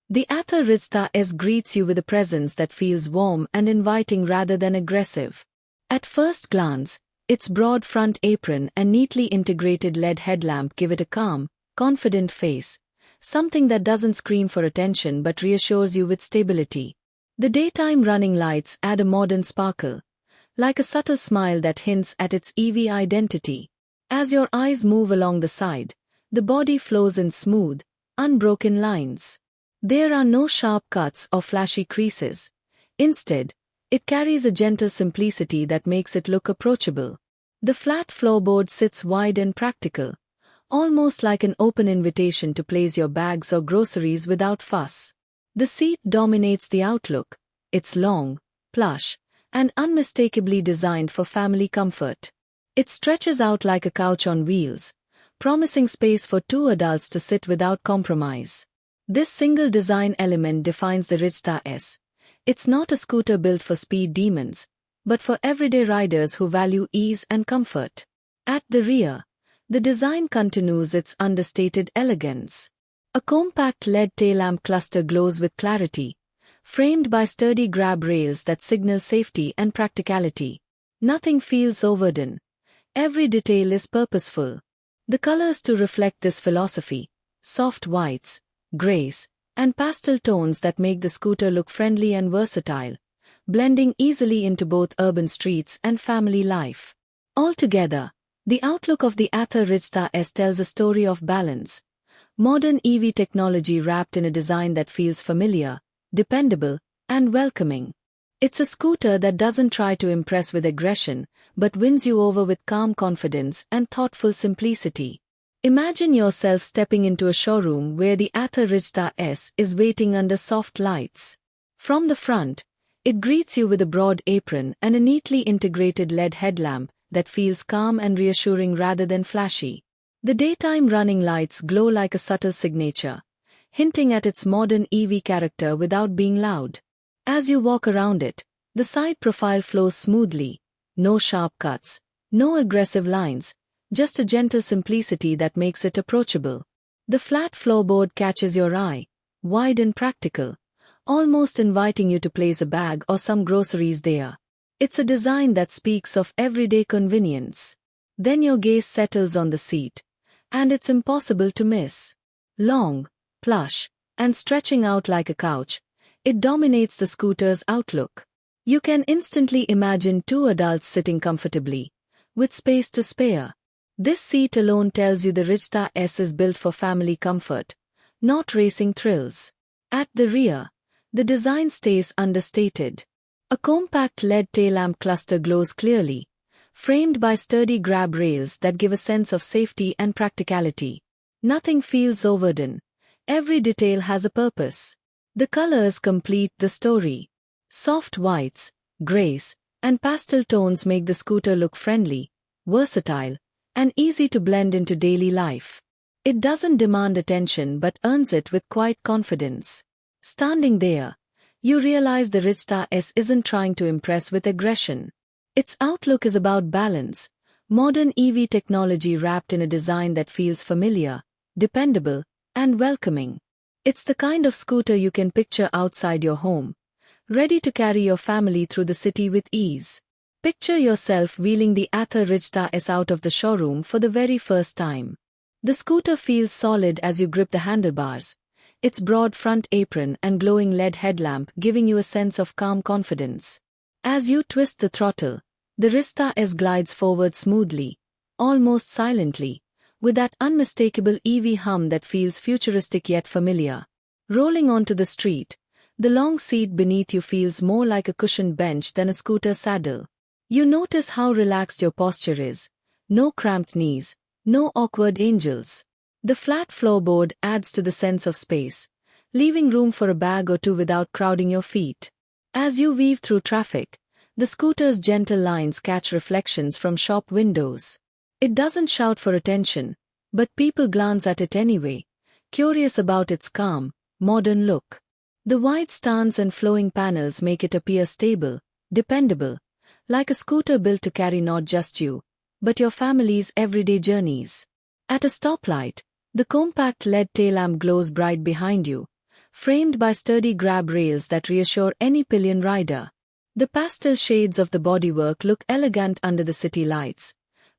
The Ather Rizta S greets you with a presence that feels warm and inviting rather than aggressive. At first glance, its broad front apron and neatly integrated LED headlamp give it a calm, confident face, something that doesn't scream for attention but reassures you with stability. The daytime running lights add a modern sparkle, like a subtle smile that hints at its EV identity. As your eyes move along the side, the body flows in smooth, unbroken lines. There are no sharp cuts or flashy creases. Instead, it carries a gentle simplicity that makes it look approachable. The flat floorboard sits wide and practical, almost like an open invitation to place your bags or groceries without fuss. The seat dominates the outlook. It's long, plush, and unmistakably designed for family comfort. It stretches out like a couch on wheels, promising space for two adults to sit without compromise. This single design element defines the Rizta S. It's not a scooter built for speed demons, but for everyday riders who value ease and comfort. At the rear, the design continues its understated elegance. A compact LED tail-lamp cluster glows with clarity, framed by sturdy grab rails that signal safety and practicality. Nothing feels overdone. Every detail is purposeful. The colors to reflect this philosophy: soft whites, grays, and pastel tones that make the scooter look friendly and versatile, blending easily into both urban streets and family life. Altogether, the outlook of the Ather Rizta S tells a story of balance. Modern EV technology wrapped in a design that feels familiar, dependable, and welcoming. It's a scooter that doesn't try to impress with aggression, but wins you over with calm confidence and thoughtful simplicity. Imagine yourself stepping into a showroom where the Ather Rizta S is waiting under soft lights. From the front, it greets you with a broad apron and a neatly integrated LED headlamp that feels calm and reassuring rather than flashy. The daytime running lights glow like a subtle signature, hinting at its modern EV character without being loud. As you walk around it, the side profile flows smoothly. No sharp cuts, no aggressive lines, just a gentle simplicity that makes it approachable. The flat floorboard catches your eye, wide and practical, almost inviting you to place a bag or some groceries there. It's a design that speaks of everyday convenience. Then your gaze settles on the seat, and it's impossible to miss. Long, plush, and stretching out like a couch, it dominates the scooter's outlook. You can instantly imagine two adults sitting comfortably, with space to spare. This seat alone tells you the Rizta S is built for family comfort, not racing thrills. At the rear, the design stays understated. A compact LED tail-lamp cluster glows clearly, framed by sturdy grab rails that give a sense of safety and practicality. Nothing feels overdone. Every detail has a purpose. The colors complete the story. Soft whites, grays, and pastel tones make the scooter look friendly, versatile, and easy to blend into daily life. It doesn't demand attention but earns it with quiet confidence. Standing there, you realize the Rizta S isn't trying to impress with aggression. Its outlook is about balance, modern EV technology wrapped in a design that feels familiar, dependable, and welcoming. It's the kind of scooter you can picture outside your home, ready to carry your family through the city with ease. Picture yourself wheeling the Ather Rizta S out of the showroom for the very first time. The scooter feels solid as you grip the handlebars, its broad front apron and glowing LED headlamp giving you a sense of calm confidence. As you twist the throttle, the Rizta S glides forward smoothly, almost silently, with that unmistakable EV hum that feels futuristic yet familiar. Rolling onto the street, the long seat beneath you feels more like a cushioned bench than a scooter saddle. You notice how relaxed your posture is. No cramped knees, no awkward angels. The flat floorboard adds to the sense of space, leaving room for a bag or two without crowding your feet. As you weave through traffic, the scooter's gentle lines catch reflections from shop windows. It doesn't shout for attention, but people glance at it anyway, curious about its calm, modern look. The wide stance and flowing panels make it appear stable, dependable, like a scooter built to carry not just you, but your family's everyday journeys. At a stoplight, the compact LED tail-lamp glows bright behind you, framed by sturdy grab rails that reassure any pillion rider. The pastel shades of the bodywork look elegant under the city lights,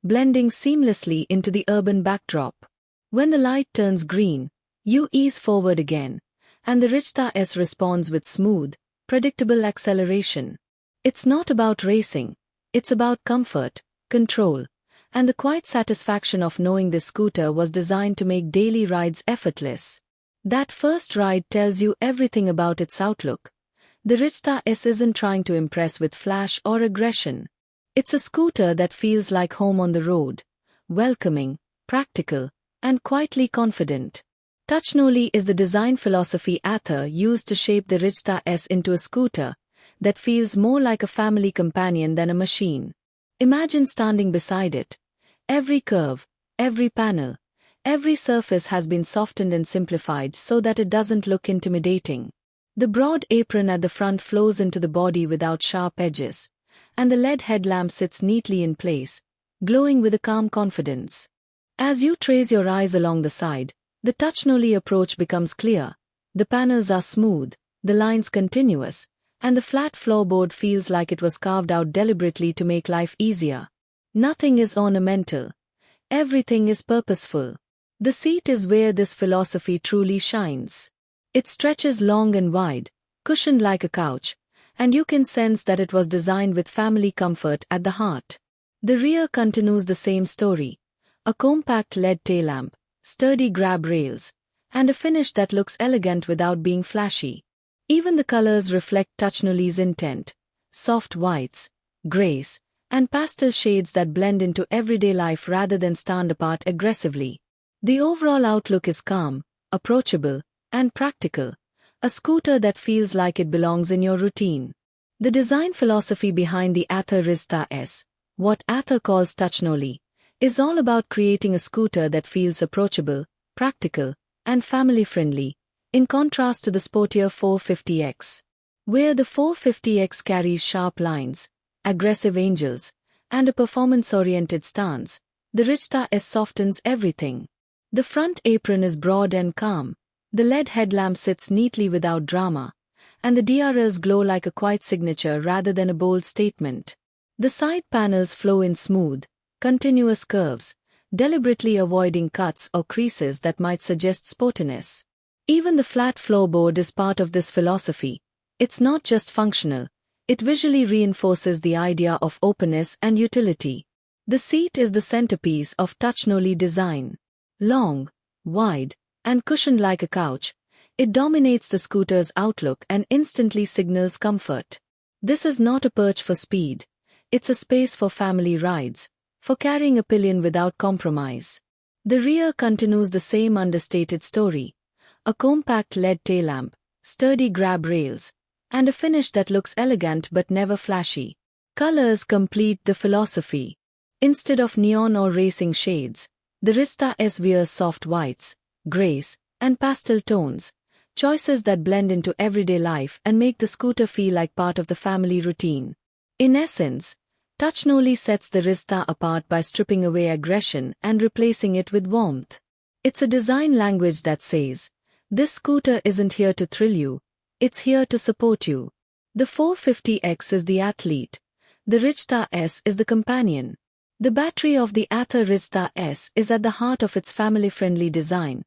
blending seamlessly into the urban backdrop. When the light turns green, you ease forward again, and the Rizta S responds with smooth, predictable acceleration. It's not about racing, it's about comfort, control, and the quiet satisfaction of knowing this scooter was designed to make daily rides effortless. That first ride tells you everything about its outlook. The Rizta S isn't trying to impress with flash or aggression. It's a scooter that feels like home on the road, welcoming, practical, and quietly confident. UNeed2Know is the design philosophy Ather used to shape the Rizta S into a scooter that feels more like a family companion than a machine. Imagine standing beside it. Every curve, every panel, every surface has been softened and simplified so that it doesn't look intimidating. The broad apron at the front flows into the body without sharp edges, and the LED headlamp sits neatly in place, glowing with a calm confidence. As you trace your eyes along the side, the UNeed2Know approach becomes clear. The panels are smooth, the lines continuous, and the flat floorboard feels like it was carved out deliberately to make life easier. Nothing is ornamental. Everything is purposeful. The seat is where this philosophy truly shines. It stretches long and wide, cushioned like a couch, and you can sense that it was designed with family comfort at the heart. The rear continues the same story. A compact LED taillamp, sturdy grab rails, and a finish that looks elegant without being flashy. Even the colors reflect UNeed2Know's intent. Soft whites, grays, and pastel shades that blend into everyday life rather than stand apart aggressively. The overall outlook is calm, approachable, and practical, a scooter that feels like it belongs in your routine. The design philosophy behind the Ather Rizta S, what Ather calls UNeed2Know, is all about creating a scooter that feels approachable, practical, and family-friendly, in contrast to the sportier 450X. Where the 450X carries sharp lines, aggressive angles, and a performance-oriented stance, the Rizta S softens everything. The front apron is broad and calm. The LED headlamp sits neatly without drama, and the DRLs glow like a quiet signature rather than a bold statement. The side panels flow in smooth, continuous curves, deliberately avoiding cuts or creases that might suggest sportiness. Even the flat floorboard is part of this philosophy. It's not just functional, it visually reinforces the idea of openness and utility. The seat is the centerpiece of UNeed2Know design. Long, wide, and cushioned like a couch, it dominates the scooter's outlook and instantly signals comfort. This is not a perch for speed. It's a space for family rides, for carrying a pillion without compromise. The rear continues the same understated story. A compact LED taillamp, sturdy grab rails, and a finish that looks elegant but never flashy. Colors complete the philosophy. Instead of neon or racing shades, the Rizta S wears soft whites, grays, and pastel tones, choices that blend into everyday life and make the scooter feel like part of the family routine. In essence, UNeed2Know sets the Rizta apart by stripping away aggression and replacing it with warmth. It's a design language that says, this scooter isn't here to thrill you, it's here to support you. The 450X is the athlete. The Rizta S is the companion. The battery of the Ather Rizta S is at the heart of its family-friendly design,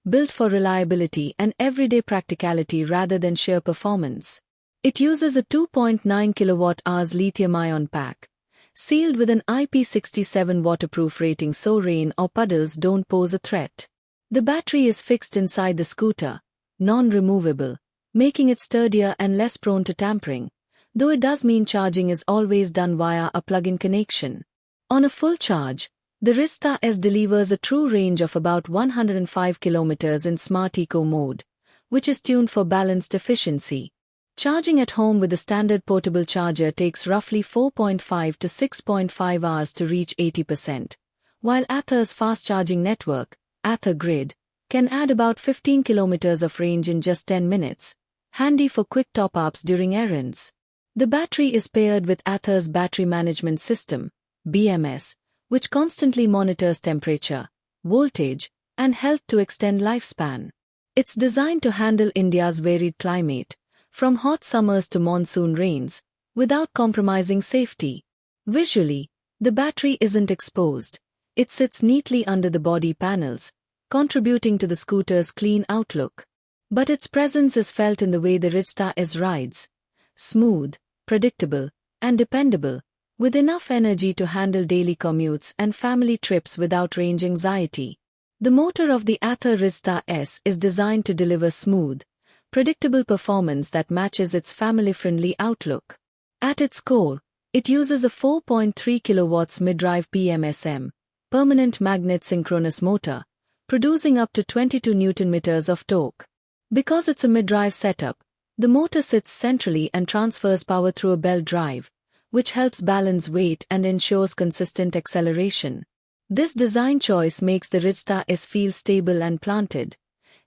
built for reliability and everyday practicality rather than sheer performance. It uses a 2.9 kWh lithium-ion pack, sealed with an IP67 waterproof rating so rain or puddles don't pose a threat. The battery is fixed inside the scooter, non-removable, making it sturdier and less prone to tampering, though it does mean charging is always done via a plug-in connection. On a full charge, the Rizta S delivers a true range of about 105 km in Smart Eco mode, which is tuned for balanced efficiency. Charging at home with the standard portable charger takes roughly 4.5 to 6.5 hours to reach 80%, while Ather's fast-charging network, Ather Grid, can add about 15 km of range in just 10 minutes, handy for quick top-ups during errands. The battery is paired with Ather's battery management system, BMS, which constantly monitors temperature, voltage, and health to extend lifespan. It's designed to handle India's varied climate, from hot summers to monsoon rains, without compromising safety. Visually, the battery isn't exposed. It sits neatly under the body panels, contributing to the scooter's clean outlook. But its presence is felt in the way the Rizta S rides. Smooth, predictable, and dependable, with enough energy to handle daily commutes and family trips without range anxiety. The motor of the Ather Rizta S is designed to deliver smooth, predictable performance that matches its family-friendly outlook. At its core, it uses a 4.3 kW mid-drive PMSM, permanent magnet synchronous motor, producing up to 22 Nm of torque. Because it's a mid-drive setup, the motor sits centrally and transfers power through a belt drive, which helps balance weight and ensures consistent acceleration. This design choice makes the Rizta S feel stable and planted,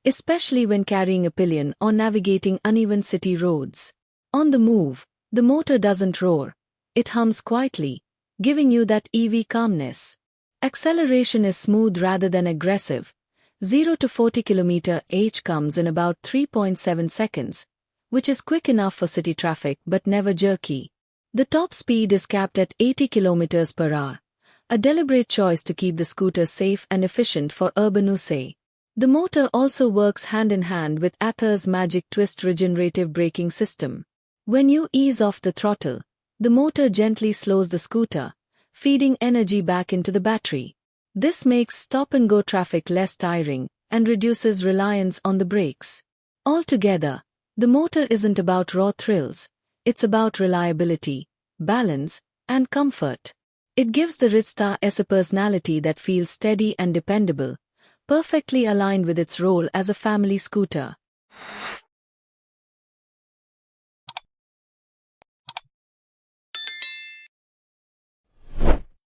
especially when carrying a pillion or navigating uneven city roads. On the move, the motor doesn't roar. It hums quietly, giving you that EV calmness. Acceleration is smooth rather than aggressive. 0 to 40 km/h comes in about 3.7 seconds, which is quick enough for city traffic but never jerky. The top speed is capped at 80 km/h, a deliberate choice to keep the scooter safe and efficient for urban use. The motor also works hand-in-hand with Ather's Magic Twist regenerative braking system. When you ease off the throttle, the motor gently slows the scooter, feeding energy back into the battery. This makes stop-and-go traffic less tiring and reduces reliance on the brakes. Altogether, the motor isn't about raw thrills, it's about reliability, balance, and comfort. It gives the Rizta S a personality that feels steady and dependable, perfectly aligned with its role as a family scooter.